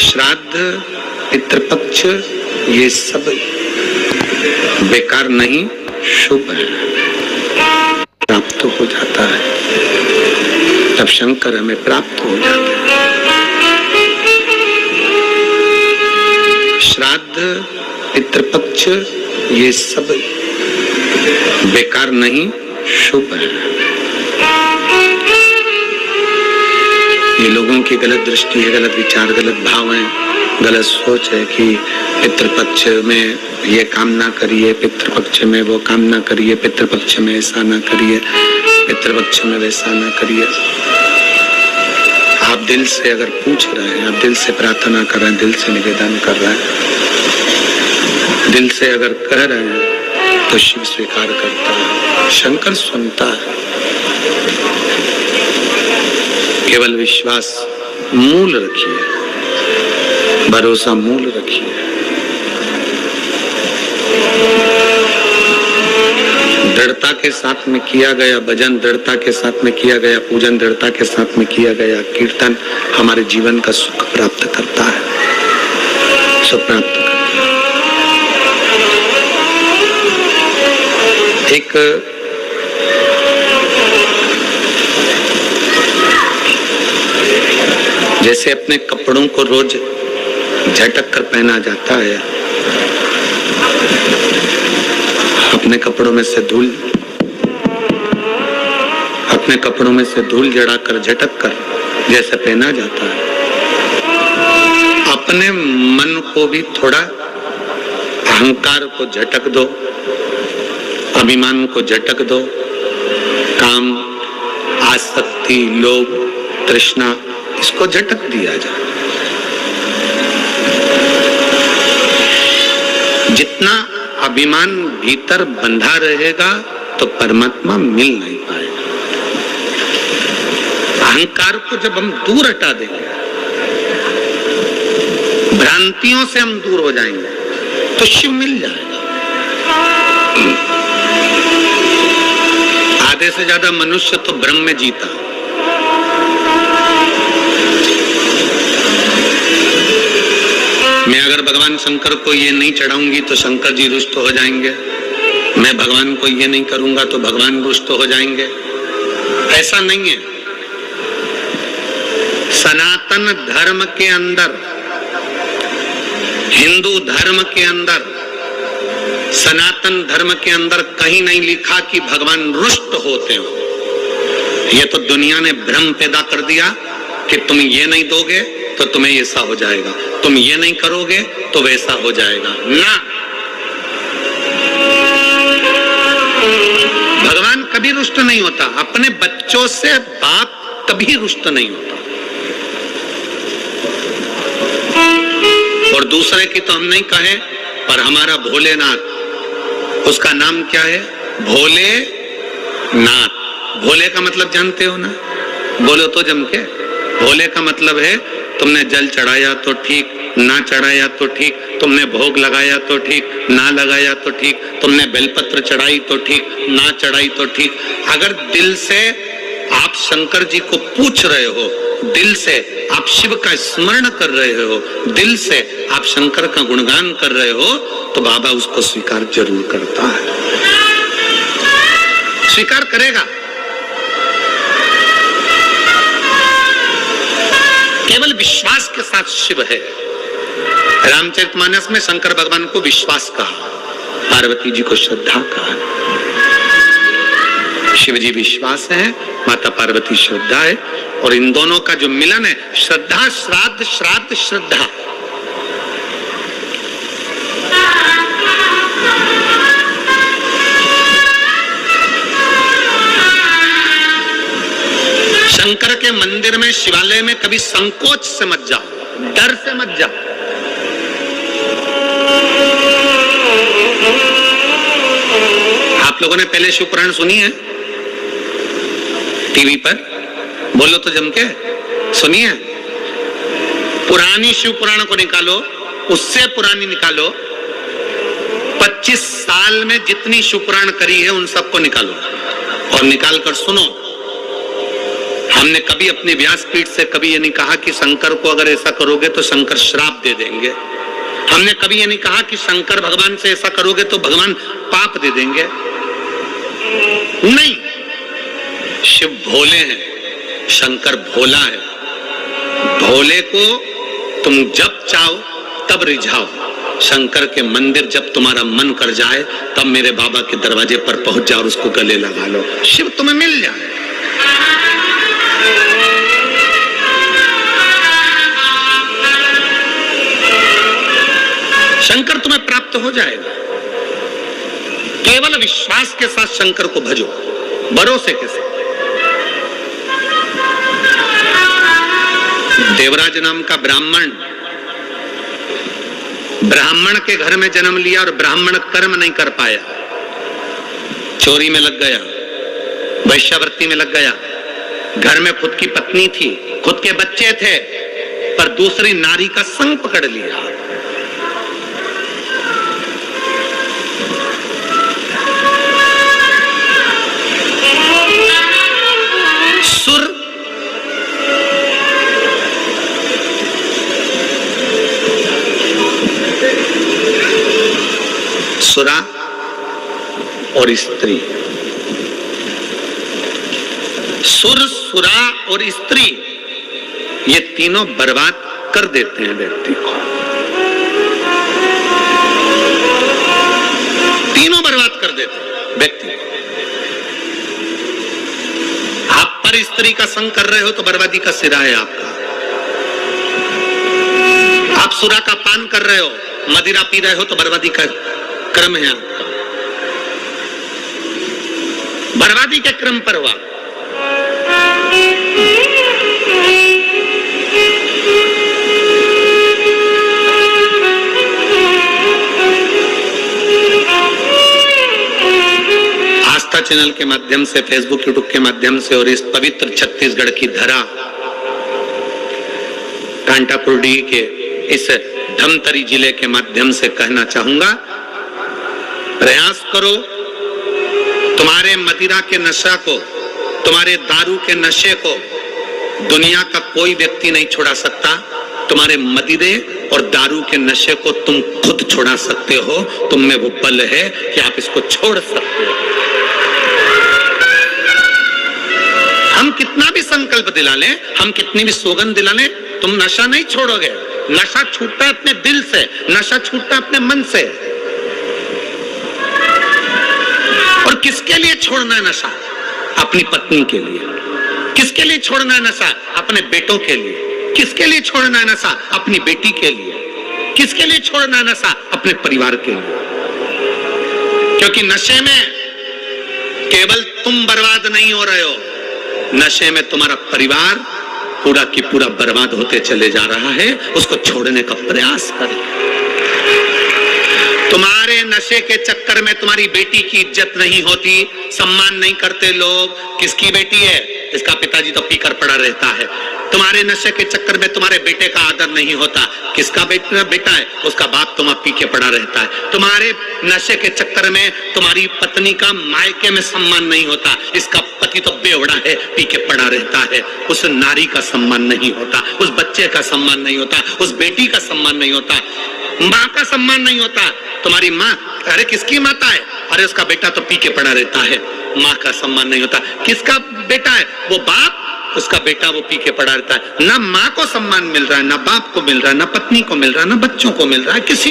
श्राद्ध, पितृपक्ष ये सब बेकार नहीं, शुभ है, प्राप्त हो जाता है। तब शंकर हमें प्राप्त हो जाते हैं। श्राद्ध, पितृपक्ष ये सब बेकार नहीं, शुभ है। ये लोगों की गलत दृष्टि है, गलत विचार, गलत भाव है, गलत सोच है कि पितृपक्ष में ये काम ना करिए, पितृपक्ष में वो काम ना करिए, पितृपक्ष में ऐसा ना करिए, पितृपक्ष में वैसा ना करिए। आप दिल से अगर पूछ रहे हैं, आप दिल से प्रार्थना कर रहे हैं, दिल से निवेदन कर रहे हैं, दिल से अगर कह रहे हैं तो शिव स्वीकार करता है, शंकर सुनता है। केवल विश्वास मूल रखिए, भरोसा मूल रखिए। दृढ़ता के साथ में किया गया भजन, दृढ़ता के साथ में किया गया पूजन, दृढ़ता के साथ में किया गया कीर्तन हमारे जीवन का सुख प्राप्त करता है, सुख प्राप्त करता है। एक जैसे अपने कपड़ों को रोज झटक कर पहना जाता है, अपने कपड़ों में से धूल जड़ाकर झटक कर जैसे पहना जाता है, अपने मन को भी थोड़ा अहंकार को झटक दो, अभिमान को झटक दो, काम, आसक्ति, लोभ, तृष्णा, इसको झटक दिया जाए। जितना अभिमान भीतर बंधा रहेगा तो परमात्मा मिल नहीं पाएगा। अहंकार को जब हम दूर हटा देंगे, भ्रांतियों से हम दूर हो जाएंगे तो शिव मिल जाएगा। आधे से ज्यादा मनुष्य तो ब्रह्म में जीता। मैं अगर भगवान शंकर को ये नहीं चढ़ाऊंगी तो शंकर जी रुष्ट हो जाएंगे, मैं भगवान को ये नहीं करूंगा तो भगवान रुष्ट हो जाएंगे। ऐसा नहीं है। सनातन धर्म के अंदर, हिंदू धर्म के अंदर, सनातन धर्म के अंदर कहीं नहीं लिखा कि भगवान रुष्ट होते हो। ये तो दुनिया ने भ्रम पैदा कर दिया कि तुम ये नहीं दोगे तो तुम्हें ऐसा हो जाएगा, तुम ये नहीं करोगे तो वैसा हो जाएगा। ना, भगवान कभी रुष्ट नहीं होता। अपने बच्चों से बाप कभी रुष्ट नहीं होता। और दूसरे की तो हम नहीं कहे, पर हमारा भोलेनाथ, उसका नाम क्या है? भोलेनाथ। भोले का मतलब जानते हो ना? बोलो तो जम के। भोले का मतलब है तुमने जल चढ़ाया तो ठीक, ना चढ़ाया तो ठीक, तुमने भोग लगाया तो ठीक, ना लगाया तो ठीक, तुमने बेलपत्र चढ़ाई तो ठीक, ना चढ़ाई तो ठीक। अगर दिल से आप शंकर जी को पूछ रहे हो, दिल से आप शिव का स्मरण कर रहे हो, दिल से आप शंकर का गुणगान कर रहे हो, तो बाबा उसको स्वीकार जरूर करता है, स्वीकार करेगा। केवल विश्वास के साथ शिव है। रामचरितमानस में शंकर भगवान को विश्वास कहा, पार्वती जी को श्रद्धा कहा। शिव जी विश्वास है, माता पार्वती श्रद्धा है, और इन दोनों का जो मिलन है, श्रद्धा श्राद्ध, श्राद्ध श्रद्धा। शंकर के मंदिर में, शिवालय में कभी संकोच से मत जाओ, डर से मत जाओ। आप लोगों ने पहले शिव पुराण सुनी है टीवी पर? बोलो तो जम के, सुनिए। पुरानी शिव पुराण को निकालो, उससे पुरानी निकालो, 25 साल में जितनी शिव पुराण करी है उन सबको निकालो और निकाल कर सुनो। हम हमने कभी अपनी व्यासपीठ से कभी ये नहीं कहा कि शंकर को अगर ऐसा करोगे तो शंकर श्राप दे देंगे। हमने कभी ये नहीं कहा कि शंकर भगवान से ऐसा करोगे तो भगवान पाप दे देंगे। नहीं, शिव भोले हैं, शंकर भोला है। भोले को तुम जब चाहो तब रिझाओ, शंकर के मंदिर जब तुम्हारा मन कर जाए तब मेरे बाबा के दरवाजे पर पहुंच जाओ और उसको गले लगा लो, शिव तुम्हें मिल जाए। शंकर तुम्हें प्राप्त हो जाएगा। केवल विश्वास के साथ शंकर को भजो, भरोसे के साथ। देवराज नाम का ब्राह्मण के घर में जन्म लिया और ब्राह्मण कर्म नहीं कर पाया, चोरी में लग गया, वैश्यावृत्ति में लग गया। घर में खुद की पत्नी थी, खुद के बच्चे थे, पर दूसरी नारी का संग पकड़ लिया। सुरा और स्त्री, सुर, सुरा और स्त्री, ये तीनों बर्बाद कर देते हैं व्यक्ति को। तीनों बर्बाद कर देते हैं व्यक्ति को। आप पर स्त्री का संग कर रहे हो तो बर्बादी का सिरा है आपका। आप सुरा का पान कर रहे हो, मदिरा पी रहे हो तो बर्बादी का क्रम है आपका, बर्बादी के क्रम पर हुआ। आस्था चैनल के माध्यम से, फेसबुक यूट्यूब के माध्यम से और इस पवित्र छत्तीसगढ़ की धरा, कांटापुरडी के इस धमतरी जिले के माध्यम से कहना चाहूंगा, प्रयास करो तुम्हारे मदिरा के नशा को, तुम्हारे दारू के नशे को दुनिया का कोई व्यक्ति नहीं छुड़ा सकता। तुम्हारे मदिरे और दारू के नशे को तुम खुद छुड़ा सकते हो। तुम में वो बल है कि आप इसको छोड़ सकते हो। हम कितना भी संकल्प दिला लें, हम कितनी भी सौगंध दिला लें, तुम नशा नहीं छोड़ोगे। नशा छूटता है अपने दिल से, नशा छूटता है अपने मन से। और किसके लिए छोड़ना है नशा? अपनी पत्नी के लिए। किसके लिए छोड़ना है नशा? अपने बेटों के लिए। किसके लिए छोड़ना है नशा? अपनी बेटी के लिए। किसके लिए छोड़ना है नशा? अपने परिवार के लिए। क्योंकि नशे में केवल तुम बर्बाद नहीं हो रहे हो, नशे में तुम्हारा परिवार पूरा की पूरा बर्बाद होते चले जा रहा है। उसको छोड़ने का प्रयास करें। तुम्हारे नशे के चक्कर में तुम्हारी बेटी की इज्जत नहीं होती, सम्मान नहीं करते लोग। किसकी बेटी है? इसका पिताजी तो पीकर पड़ा रहता है। तुम्हारे नशे के चक्कर में तुम्हारे बेटे का आदर नहीं होता। किसका बेटा है? उसका बाप तुम्हां पी के पड़ा रहता है। तुम्हारे नशे के चक्कर में तुम्हारी पत्नी का मायके में सम्मान नहीं होता। इसका पति तो बेवड़ा है, पी के पड़ा रहता है। उस नारी का सम्मान नहीं होता, उस बच्चे का सम्मान नहीं होता, उस बेटी का सम्मान नहीं होता, माँ का सम्मान नहीं होता। तुम्हारी माँ, अरे किसकी माता है? अरे उसका बेटा तो पी के पड़ा रहता है। माँ का सम्मान नहीं होता। किसका बेटा है? वो बाप, उसका बेटा वो पी के पड़ा रहता है। ना माँ को सम्मान मिल रहा है, ना बाप को मिल रहा है, ना पत्नी को मिल रहा है, ना बच्चों को मिल रहा है, किसी